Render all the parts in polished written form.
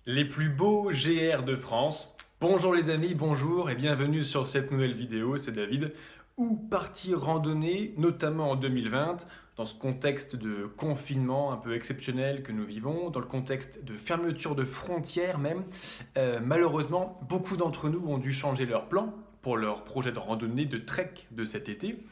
Les plus beaux GR de France. Bonjour les amis, bonjour et bienvenue sur cette nouvelle vidéo, c'est David. Où partir randonner, notamment en 2020, dans ce contexte de confinement un peu exceptionnel que nous vivons, dans le contexte de fermeture de frontières même. Malheureusement, beaucoup d'entre nous ont dû changer leur plan pour leur projet de randonnée, de trek de cet été.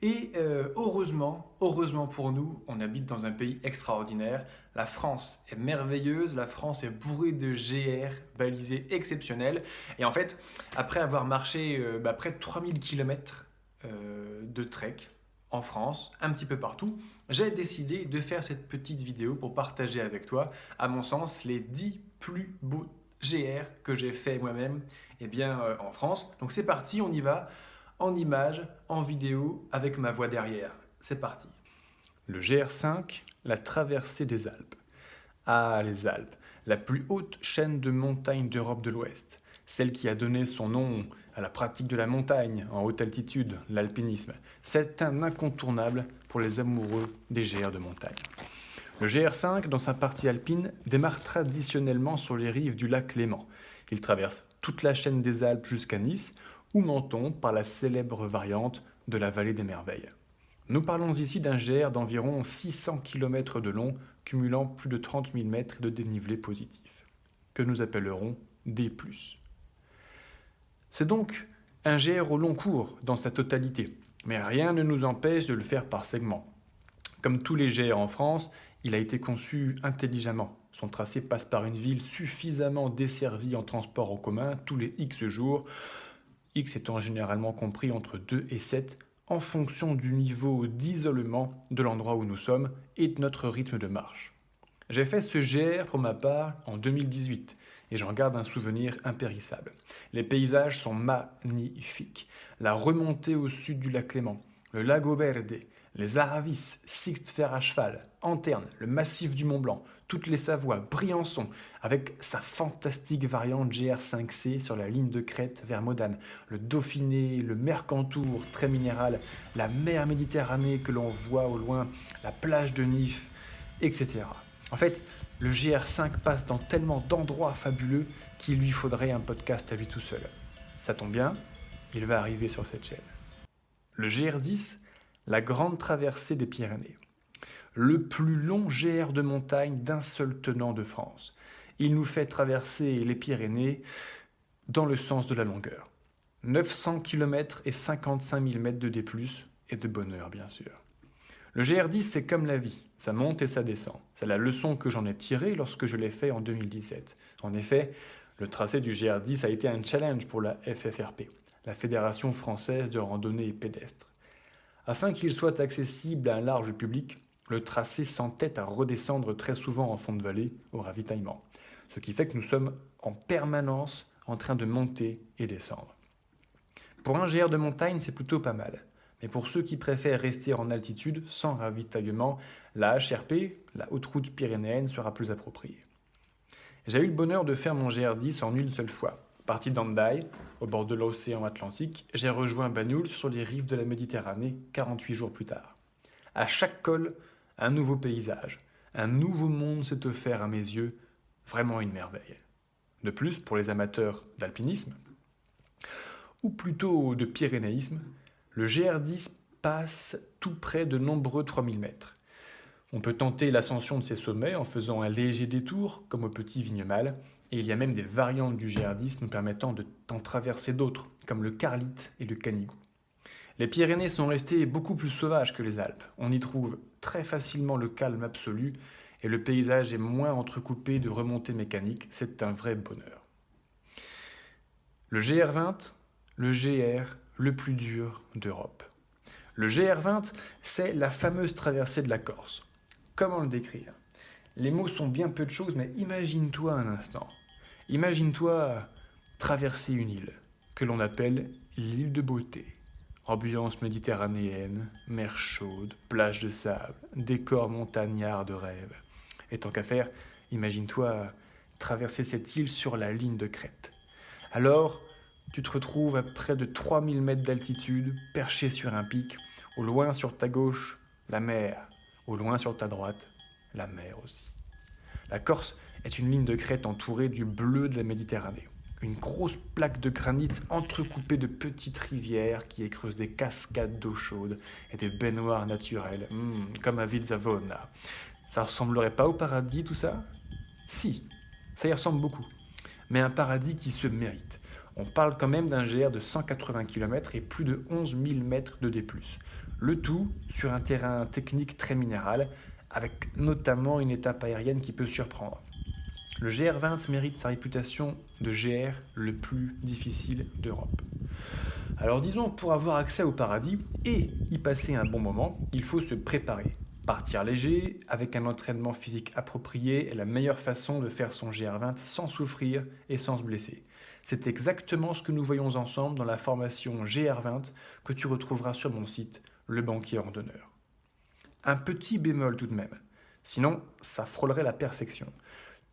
Et heureusement pour nous, on habite dans un pays extraordinaire. La France est merveilleuse, la France est bourrée de GR balisés exceptionnels. Et en fait, après avoir marché près de 3000 km de trek en France, un petit peu partout, j'ai décidé de faire cette petite vidéo pour partager avec toi, à mon sens, les 10 plus beaux GR que j'ai fait moi-même en France. Donc c'est parti, on y va en images, en vidéo, avec ma voix derrière. C'est parti. Le GR5, la traversée des Alpes. Ah, les Alpes, la plus haute chaîne de montagnes d'Europe de l'Ouest, celle qui a donné son nom à la pratique de la montagne en haute altitude, l'alpinisme. C'est un incontournable pour les amoureux des GR de montagne. Le GR5, dans sa partie alpine, démarre traditionnellement sur les rives du lac Léman. Il traverse toute la chaîne des Alpes jusqu'à Nice, ou Menton par la célèbre variante de la vallée des merveilles. Nous parlons ici d'un GR d'environ 600 km de long, cumulant plus de 30 000 mètres de dénivelé positif, que nous appellerons D+. C'est donc un GR au long cours dans sa totalité, mais rien ne nous empêche de le faire par segments. Comme tous les GR en France, il a été conçu intelligemment. Son tracé passe par une ville suffisamment desservie en transport en commun tous les X jours, X étant généralement compris entre 2 et 7 en fonction du niveau d'isolement de l'endroit où nous sommes et de notre rythme de marche. J'ai fait ce GR pour ma part en 2018 et j'en garde un souvenir impérissable. Les paysages sont magnifiques. La remontée au sud du lac Léman, le Lago Verde, les Aravis, Sixte Fer à cheval, Anterne, le massif du Mont Blanc, toutes les Savoies, Briançon, avec sa fantastique variante GR5C sur la ligne de crête vers Modane, le Dauphiné, le Mercantour, très minéral, la mer Méditerranée que l'on voit au loin, la plage de Nif, etc. En fait, le GR5 passe dans tellement d'endroits fabuleux qu'il lui faudrait un podcast à lui tout seul. Ça tombe bien, il va arriver sur cette chaîne. Le GR10, la grande traversée des Pyrénées. Le plus long GR de montagne d'un seul tenant de France. Il nous fait traverser les Pyrénées dans le sens de la longueur. 900 km et 55 000 mètres de D+, et de bonheur bien sûr. Le GR10, c'est comme la vie, ça monte et ça descend. C'est la leçon que j'en ai tirée lorsque je l'ai fait en 2017. En effet, le tracé du GR10 a été un challenge pour la FFRP, la Fédération française de randonnée et pédestre. Afin qu'il soit accessible à un large public, le tracé s'entête à redescendre très souvent en fond de vallée au ravitaillement. Ce qui fait que nous sommes en permanence en train de monter et descendre. Pour un GR de montagne, c'est plutôt pas mal. Mais pour ceux qui préfèrent rester en altitude, sans ravitaillement, la HRP, la haute route pyrénéenne, sera plus appropriée. J'ai eu le bonheur de faire mon GR10 en une seule fois. Parti d'Hendaye, au bord de l'océan Atlantique, j'ai rejoint Banyuls sur les rives de la Méditerranée 48 jours plus tard. À chaque col, un nouveau paysage, un nouveau monde s'est offert à mes yeux, vraiment une merveille. De plus, pour les amateurs d'alpinisme, ou plutôt de pyrénéisme, le GR10 passe tout près de nombreux 3000 mètres. On peut tenter l'ascension de ces sommets en faisant un léger détour, comme au petit Vignemale, et il y a même des variantes du GR10 nous permettant d'en traverser d'autres, comme le Carlite et le Canigou. Les Pyrénées sont restées beaucoup plus sauvages que les Alpes. On y trouve très facilement le calme absolu et le paysage est moins entrecoupé de remontées mécaniques. C'est un vrai bonheur. Le GR20, le GR le plus dur d'Europe. Le GR20, c'est la fameuse traversée de la Corse. Comment le décrire ? Les mots sont bien peu de choses, mais imagine-toi un instant. Imagine-toi traverser une île, que l'on appelle l'île de Beauté. Ambiance méditerranéenne, mer chaude, plage de sable, décor montagnard de rêve. Et tant qu'à faire, imagine-toi traverser cette île sur la ligne de crête. Alors, tu te retrouves à près de 3000 mètres d'altitude, perché sur un pic, au loin sur ta gauche, la mer, au loin sur ta droite, la mer aussi. La Corse est une ligne de crête entourée du bleu de la Méditerranée. Une grosse plaque de granit entrecoupée de petites rivières qui écreusent des cascades d'eau chaude et des baignoires naturelles, comme à Vizzavona. Ça ressemblerait pas au paradis tout ça? Si, ça y ressemble beaucoup. Mais un paradis qui se mérite. On parle quand même d'un GR de 180 km et plus de 11 000 mètres de D+. Le tout sur un terrain technique très minéral, avec notamment une étape aérienne qui peut surprendre. Le GR20 mérite sa réputation de GR le plus difficile d'Europe. Alors disons, pour avoir accès au paradis et y passer un bon moment, il faut se préparer. Partir léger, avec un entraînement physique approprié, est la meilleure façon de faire son GR20 sans souffrir et sans se blesser. C'est exactement ce que nous voyons ensemble dans la formation GR20 que tu retrouveras sur mon site, Le Banquier Randonneur. Un petit bémol tout de même, sinon ça frôlerait la perfection.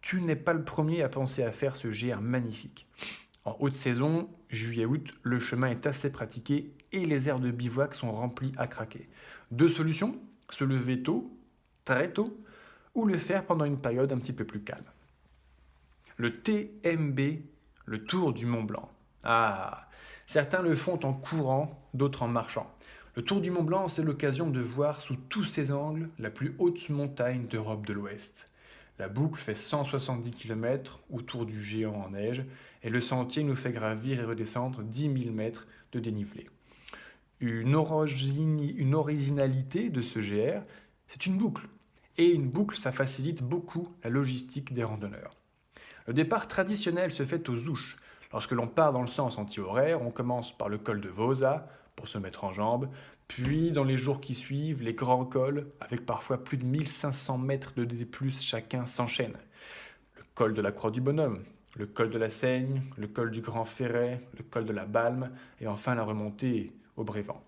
Tu n'es pas le premier à penser à faire ce GR magnifique. En haute saison, juillet-août, le chemin est assez pratiqué et les aires de bivouac sont remplies à craquer. Deux solutions, se lever tôt, très tôt, ou le faire pendant une période un petit peu plus calme. Le TMB, le Tour du Mont Blanc. Ah, certains le font en courant, d'autres en marchant. Le Tour du Mont Blanc, c'est l'occasion de voir sous tous ses angles la plus haute montagne d'Europe de l'Ouest. La boucle fait 170 km autour du géant en neige et le sentier nous fait gravir et redescendre 10 000 mètres de dénivelé. Une originalité de ce GR, c'est une boucle. Et une boucle, ça facilite beaucoup la logistique des randonneurs. Le départ traditionnel se fait aux Ouches. Lorsque l'on part dans le sens anti-horaire, on commence par le col de Vosa pour se mettre en jambes, puis dans les jours qui suivent, les grands cols, avec parfois plus de 1500 mètres de D+, chacun s'enchaînent. Le col de la Croix du Bonhomme, le col de la Seigne, le col du Grand Ferret, le col de la Balme, et enfin la remontée au Brévent.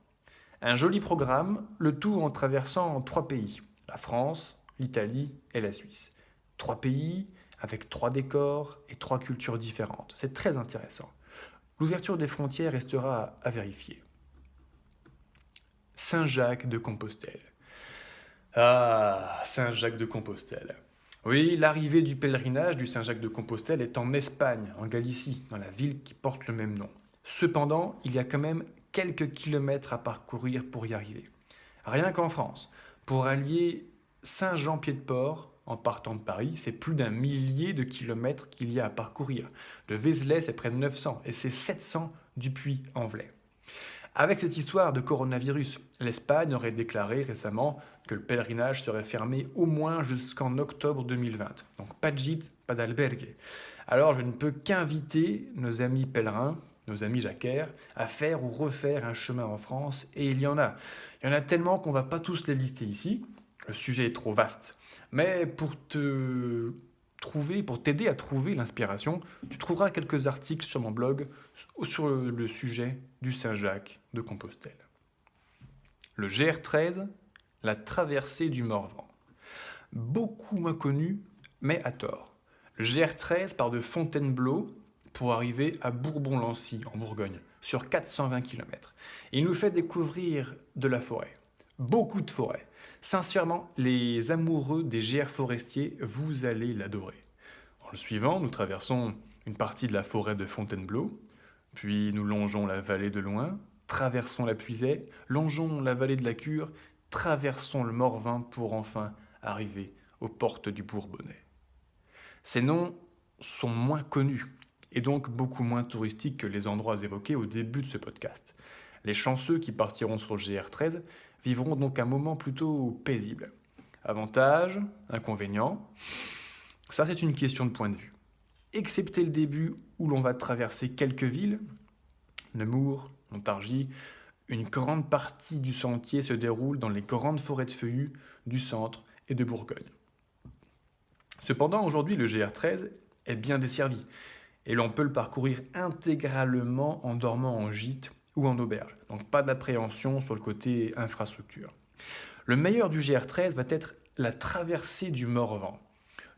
Un joli programme, le tout en traversant 3 pays, la France, l'Italie et la Suisse. 3 pays avec 3 décors et 3 cultures différentes. C'est très intéressant. L'ouverture des frontières restera à vérifier. Saint-Jacques de Compostelle. Ah, Saint-Jacques de Compostelle. Oui, l'arrivée du pèlerinage du Saint-Jacques de Compostelle est en Espagne, en Galicie, dans la ville qui porte le même nom. Cependant, il y a quand même quelques kilomètres à parcourir pour y arriver. Rien qu'en France, pour allier Saint-Jean-Pied-de-Port, en partant de Paris, c'est plus d'1 millier de kilomètres qu'il y a à parcourir. De Vézelay, c'est près de 900 et c'est 700 du Puy-en-Velay. Avec cette histoire de coronavirus, l'Espagne aurait déclaré récemment que le pèlerinage serait fermé au moins jusqu'en octobre 2020. Donc pas de gîte, pas d'albergue. Alors je ne peux qu'inviter nos amis pèlerins, nos amis jacquaires, à faire ou refaire un chemin en France, et il y en a. Il y en a tellement qu'on ne va pas tous les lister ici. Le sujet est trop vaste. Mais pour t'aider à trouver l'inspiration, tu trouveras quelques articles sur mon blog sur le sujet du Saint-Jacques de Compostelle. Le GR13, la traversée du Morvan. Beaucoup moins connu, mais à tort. Le GR13 part de Fontainebleau pour arriver à Bourbon-Lancy, en Bourgogne, sur 420 km. Il nous fait découvrir de la forêt. Beaucoup de forêt. Sincèrement, les amoureux des GR forestiers, vous allez l'adorer. En le suivant, nous traversons une partie de la forêt de Fontainebleau, puis nous longeons la vallée de Loing, traversons la Puisaye, longeons la vallée de la Cure, traversons le Morvan pour enfin arriver aux portes du Bourbonnais. Ces noms sont moins connus et donc beaucoup moins touristiques que les endroits évoqués au début de ce podcast. Les chanceux qui partiront sur le GR13 vivront donc un moment plutôt paisible. Avantages, inconvénients, ça c'est une question de point de vue. Excepté le début où l'on va traverser quelques villes, Nemours, Montargis, une grande partie du sentier se déroule dans les grandes forêts de feuillus du centre et de Bourgogne. Cependant, aujourd'hui, le GR13 est bien desservi et l'on peut le parcourir intégralement en dormant en gîte ou en auberge. Donc pas d'appréhension sur le côté infrastructure. Le meilleur du GR13 va être la traversée du Morvan.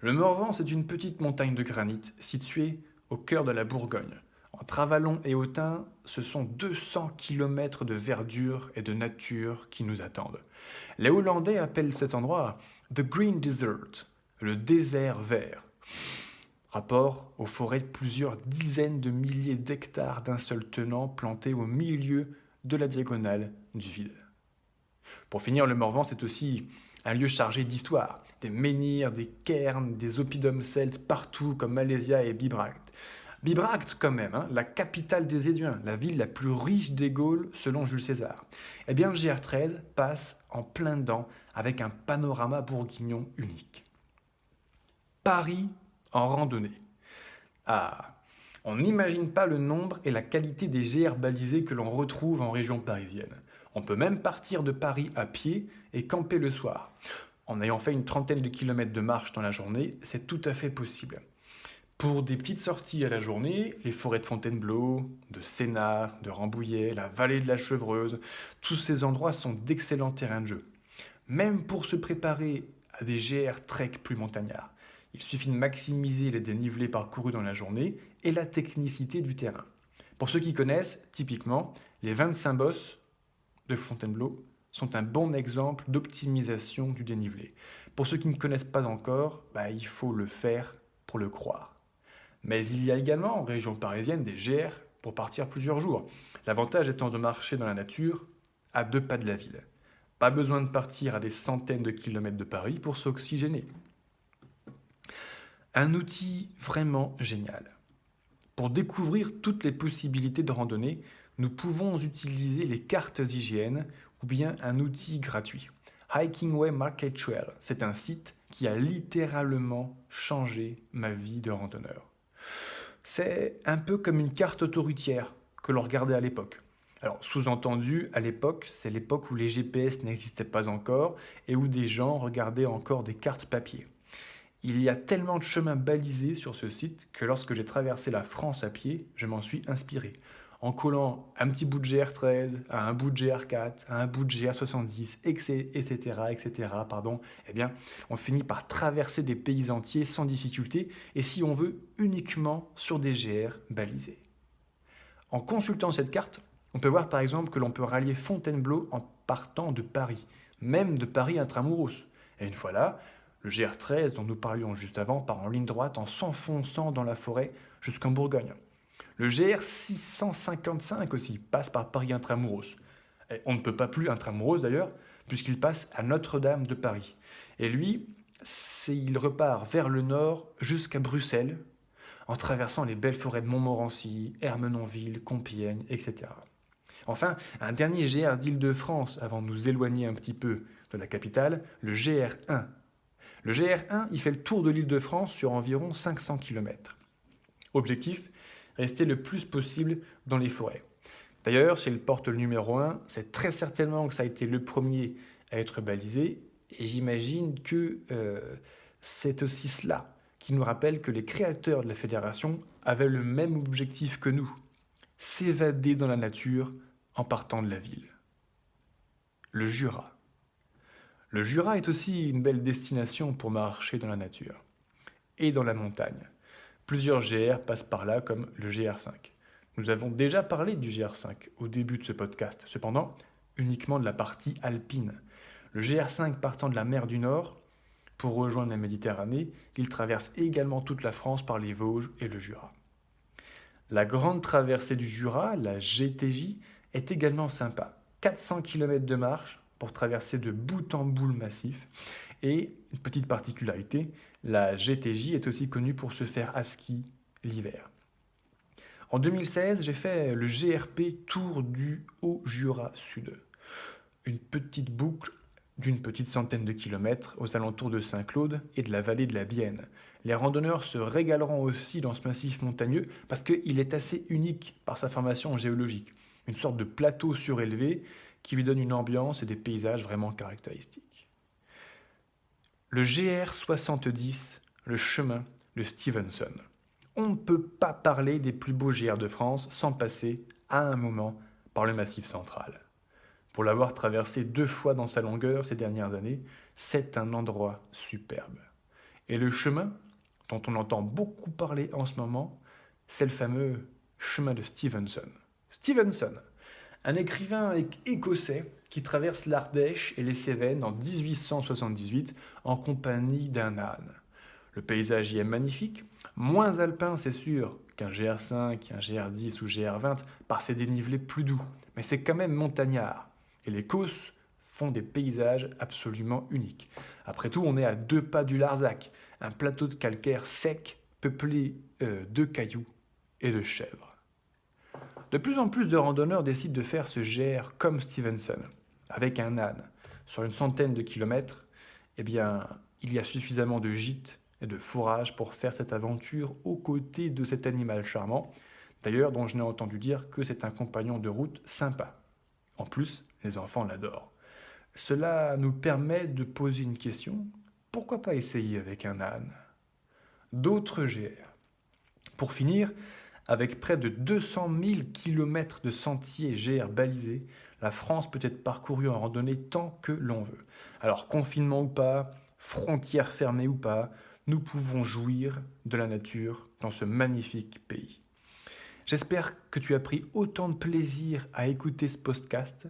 Le Morvan, c'est une petite montagne de granit située au cœur de la Bourgogne. Entre Avallon et Autun, ce sont 200 km de verdure et de nature qui nous attendent. Les Hollandais appellent cet endroit « The Green Desert », le désert vert. Rapport aux forêts de plusieurs dizaines de milliers d'hectares d'un seul tenant plantés au milieu de la diagonale du vide. Pour finir, le Morvan, c'est aussi un lieu chargé d'histoire. Des menhirs, des cairns, des oppidums celtes partout comme Malésia et Bibracte. Bibracte quand même, la capitale des Éduins, la ville la plus riche des Gaules selon Jules César. Eh bien le GR13 passe en plein dedans avec un panorama bourguignon unique. Paris en randonnée. Ah, on n'imagine pas le nombre et la qualité des GR balisés que l'on retrouve en région parisienne. On peut même partir de Paris à pied et camper le soir. En ayant fait une trentaine de kilomètres de marche dans la journée, c'est tout à fait possible. Pour des petites sorties à la journée, les forêts de Fontainebleau, de Sénart, de Rambouillet, la vallée de la Chevreuse, tous ces endroits sont d'excellents terrains de jeu. Même pour se préparer à des GR trek plus montagnards, il suffit de maximiser les dénivelés parcourus dans la journée et la technicité du terrain. Pour ceux qui connaissent, typiquement, les 25 bosses de Fontainebleau sont un bon exemple d'optimisation du dénivelé. Pour ceux qui ne connaissent pas encore, il faut le faire pour le croire. Mais il y a également en région parisienne des GR pour partir plusieurs jours. L'avantage étant de marcher dans la nature à 2 pas de la ville. Pas besoin de partir à des centaines de kilomètres de Paris pour s'oxygéner. Un outil vraiment génial. Pour découvrir toutes les possibilités de randonnée, nous pouvons utiliser les cartes IGN ou bien un outil gratuit. Hikingway Market Trail, c'est un site qui a littéralement changé ma vie de randonneur. C'est un peu comme une carte autoroutière que l'on regardait à l'époque. Alors, sous-entendu, à l'époque, c'est l'époque où les GPS n'existaient pas encore et où des gens regardaient encore des cartes papier. Il y a tellement de chemins balisés sur ce site que lorsque j'ai traversé la France à pied, je m'en suis inspiré. En collant un petit bout de GR13 à un bout de GR4, à un bout de GR70, etc., on finit par traverser des pays entiers sans difficulté et si on veut, uniquement sur des GR balisés. En consultant cette carte, on peut voir par exemple que l'on peut rallier Fontainebleau en partant de Paris, même de Paris intramuros. Et une fois là, le GR13 dont nous parlions juste avant part en ligne droite en s'enfonçant dans la forêt jusqu'en Bourgogne. Le GR 655 aussi passe par Paris intramuros. Et on ne peut pas plus intramuros d'ailleurs, puisqu'il passe à Notre-Dame de Paris. Et lui, il repart vers le nord jusqu'à Bruxelles, en traversant les belles forêts de Montmorency, Ermenonville, Compiègne, etc. Enfin, un dernier GR d'Île-de-France avant de nous éloigner un petit peu de la capitale, le GR1. Le GR1, il fait le tour de l'Île-de-France sur environ 500 km. Objectif, rester le plus possible dans les forêts. D'ailleurs, s'il porte le numéro 1, c'est très certainement que ça a été le premier à être balisé, et j'imagine que c'est aussi cela qui nous rappelle que les créateurs de la fédération avaient le même objectif que nous, s'évader dans la nature en partant de la ville. Le Jura. Le Jura est aussi une belle destination pour marcher dans la nature et dans la montagne. Plusieurs GR passent par là comme le GR5. Nous avons déjà parlé du GR5 au début de ce podcast, cependant uniquement de la partie alpine. Le GR5 partant de la mer du Nord, pour rejoindre la Méditerranée, il traverse également toute la France par les Vosges et le Jura. La grande traversée du Jura, la GTJ, est également sympa. 400 km de marche pour traverser de bout en bout le massif. Et une petite particularité, la GTJ est aussi connue pour se faire à ski l'hiver. En 2016, j'ai fait le GRP Tour du Haut-Jura Sud. Une petite boucle d'une petite centaine de kilomètres aux alentours de Saint-Claude et de la vallée de la Bienne. Les randonneurs se régaleront aussi dans ce massif montagneux parce qu'il est assez unique par sa formation géologique. Une sorte de plateau surélevé qui lui donne une ambiance et des paysages vraiment caractéristiques. Le GR70, le chemin de Stevenson. On ne peut pas parler des plus beaux GR de France sans passer, à un moment, par le Massif central. Pour l'avoir traversé 2 fois dans sa longueur ces dernières années, c'est un endroit superbe. Et le chemin, dont on entend beaucoup parler en ce moment, c'est le fameux chemin de Stevenson. Stevenson, un écrivain écossais qui traverse l'Ardèche et les Cévennes en 1878 en compagnie d'un âne. Le paysage y est magnifique, moins alpin c'est sûr qu'un GR5, un GR10 ou GR20 par ses dénivelés plus doux, mais c'est quand même montagnard. Et les Causses font des paysages absolument uniques. Après tout, on est à 2 pas du Larzac, un plateau de calcaire sec peuplé de cailloux et de chèvres. De plus en plus de randonneurs décident de faire ce GR comme Stevenson, avec un âne. Sur une centaine de kilomètres, eh bien, il y a suffisamment de gîtes et de fourrage pour faire cette aventure aux côtés de cet animal charmant, d'ailleurs dont je n'ai entendu dire que c'est un compagnon de route sympa. En plus, les enfants l'adorent. Cela nous permet de poser une question, pourquoi pas essayer avec un âne? D'autres GR. Pour finir, avec près de 200 000 km de sentiers GR balisés, la France peut être parcourue en randonnée tant que l'on veut. Alors confinement ou pas, frontières fermées ou pas, nous pouvons jouir de la nature dans ce magnifique pays. J'espère que tu as pris autant de plaisir à écouter ce podcast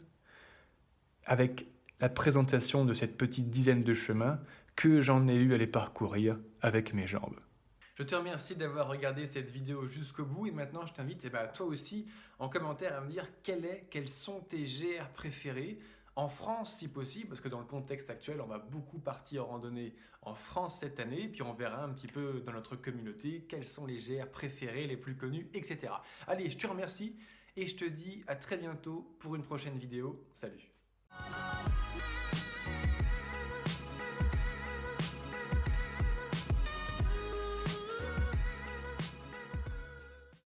avec la présentation de cette petite dizaine de chemins que j'en ai eu à les parcourir avec mes jambes. Je te remercie d'avoir regardé cette vidéo jusqu'au bout et maintenant je t'invite toi aussi en commentaire à me dire quels sont tes GR préférés en France si possible, parce que dans le contexte actuel on va beaucoup partir en randonnée en France cette année, puis on verra un petit peu dans notre communauté quels sont les GR préférés, les plus connus, etc. Allez, je te remercie et je te dis à très bientôt pour une prochaine vidéo. Salut!